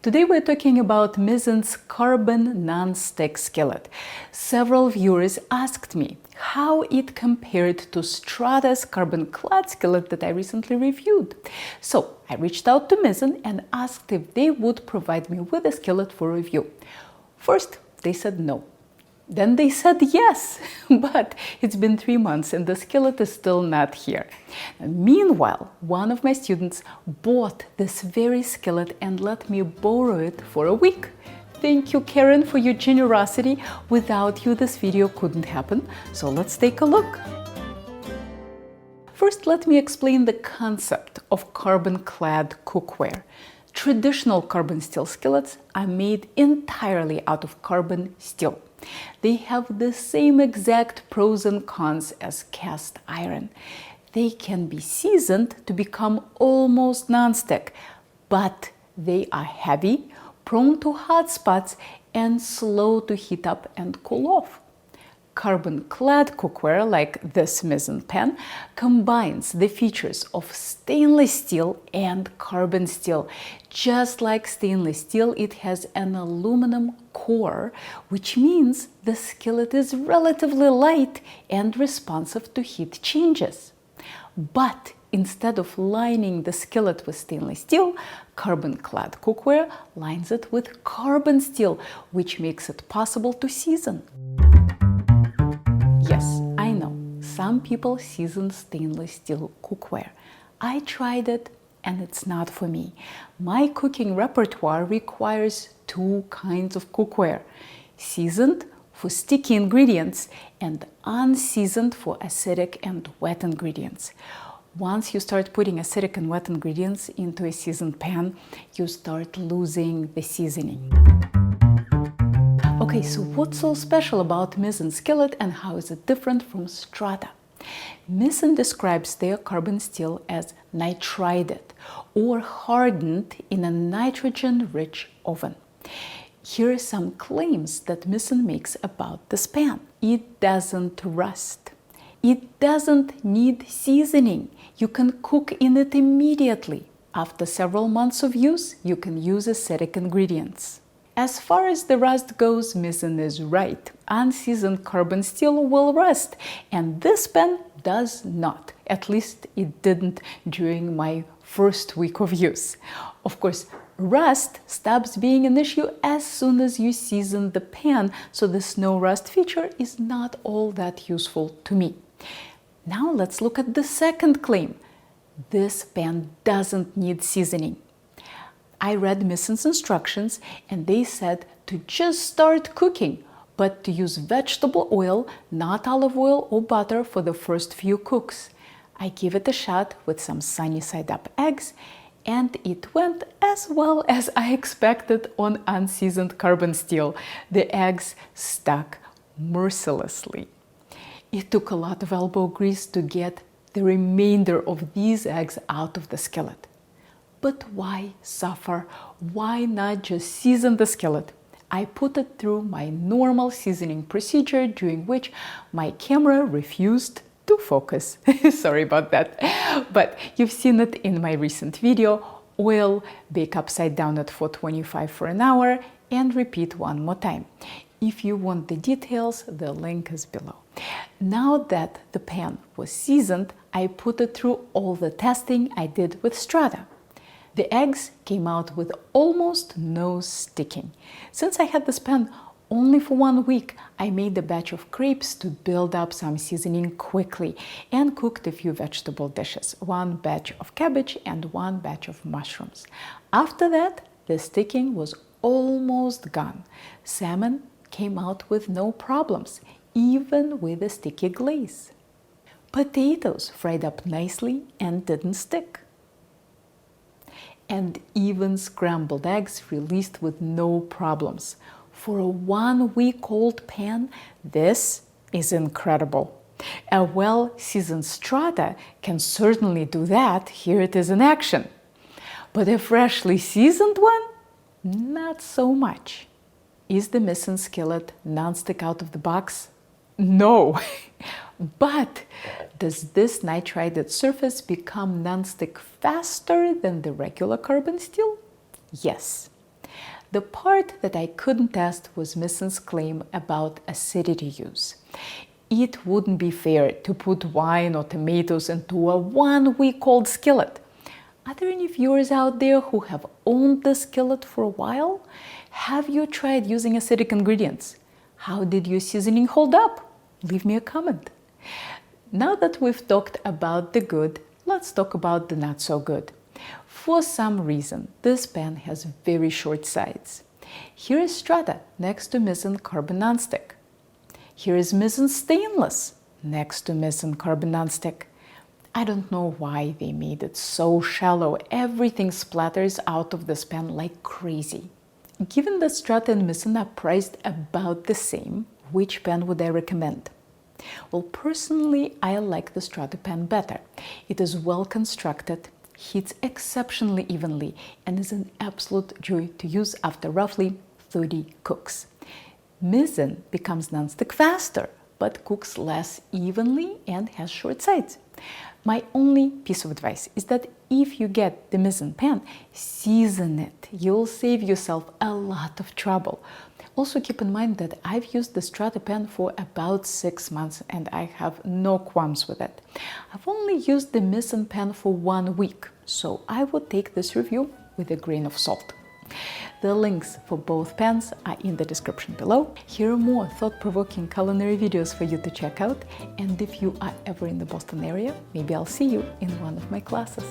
Today we're talking about Misen's carbon non-stick skillet. Several viewers asked me how it compared to Strata's carbon clad skillet that I recently reviewed. So I reached out to Misen and asked if they would provide me with a skillet for review. First, they said no. Then they said yes, but it's been 3 months and the skillet is still not here. Meanwhile, one of my students bought this very skillet and let me borrow it for a week. Thank you, Karen, for your generosity. Without you, this video couldn't happen. So let's take a look. First, let me explain the concept of carbon-clad cookware. Traditional carbon steel skillets are made entirely out of carbon steel. They have the same exact pros and cons as cast iron. They can be seasoned to become almost non-stick, but they are heavy, prone to hot spots, and slow to heat up and cool off. Carbon-clad cookware, like this Misen pan, combines the features of stainless steel and carbon steel. Just like stainless steel, it has an aluminum core, which means the skillet is relatively light and responsive to heat changes. But instead of lining the skillet with stainless steel, carbon-clad cookware lines it with carbon steel, which makes it possible to season. Yes, I know, some people season stainless steel cookware. I tried it and it's not for me. My cooking repertoire requires 2 kinds of cookware: seasoned for sticky ingredients and unseasoned for acidic and wet ingredients. Once you start putting acidic and wet ingredients into a seasoned pan, you start losing the seasoning. Okay, so what's so special about Misen skillet and how is it different from Strata? Misen describes their carbon steel as nitrided or hardened in a nitrogen-rich oven. Here are some claims that Misen makes about this pan. It doesn't rust. It doesn't need seasoning. You can cook in it immediately. After several months of use, you can use acidic ingredients. As far as the rust goes, Misen is right. Unseasoned carbon steel will rust, and this pan does not. At least it didn't during my first week of use. Of course, rust stops being an issue as soon as you season the pan, so this no rust feature is not all that useful to me. Now let's look at the second claim. This pan doesn't need seasoning. I read Misen's instructions and they said to just start cooking, but to use vegetable oil, not olive oil or butter for the first few cooks. I gave it a shot with some sunny side up eggs and it went as well as I expected on unseasoned carbon steel. The eggs stuck mercilessly. It took a lot of elbow grease to get the remainder of these eggs out of the skillet. But why suffer? Why not just season the skillet? I put it through my normal seasoning procedure, during which my camera refused to focus. Sorry about that. But you've seen it in my recent video. Oil, bake upside down at 425 for an hour, and repeat one more time. If you want the details, the link is below. Now that the pan was seasoned, I put it through all the testing I did with Strata. The eggs came out with almost no sticking. Since I had this pan only for 1 week, I made a batch of crepes to build up some seasoning quickly and cooked a few vegetable dishes, 1 batch of cabbage and 1 batch of mushrooms. After that, the sticking was almost gone. Salmon came out with no problems, even with a sticky glaze. Potatoes fried up nicely and didn't stick. And even scrambled eggs released with no problems. For a 1-week-old pan, this is incredible. A well-seasoned Strata can certainly do that. Here it is in action. But a freshly seasoned one, not so much. Is the Misen skillet non-stick out of the box? No. But does this nitrided surface become non-stick faster than the regular carbon steel? Yes. The part that I couldn't test was Misen's claim about acidity use. It wouldn't be fair to put wine or tomatoes into a 1-week-old skillet. Are there any viewers out there who have owned the skillet for a while? Have you tried using acidic ingredients? How did your seasoning hold up? Leave me a comment. Now that we've talked about the good, let's talk about the not so good. For some reason, this pan has very short sides. Here is Strata next to Misen carbon nonstick. Here is Misen stainless next to Misen carbon nonstick. I don't know why they made it so shallow. Everything splatters out of this pan like crazy. Given that Strata and Misen are priced about the same, which pan would I recommend? Well, personally, I like the Strata pan better. It is well constructed, heats exceptionally evenly, and is an absolute joy to use after roughly 30 cooks. Misen becomes nonstick faster, but cooks less evenly and has short sides. My only piece of advice is that if you get the Misen pan, season it. You'll save yourself a lot of trouble. Also keep in mind that I've used the Strata pan for about 6 months and I have no qualms with it. I've only used the Misen pan for 1 week, so I would take this review with a grain of salt. The links for both pans are in the description below. Here are more thought-provoking culinary videos for you to check out, and if you are ever in the Boston area, maybe I'll see you in one of my classes.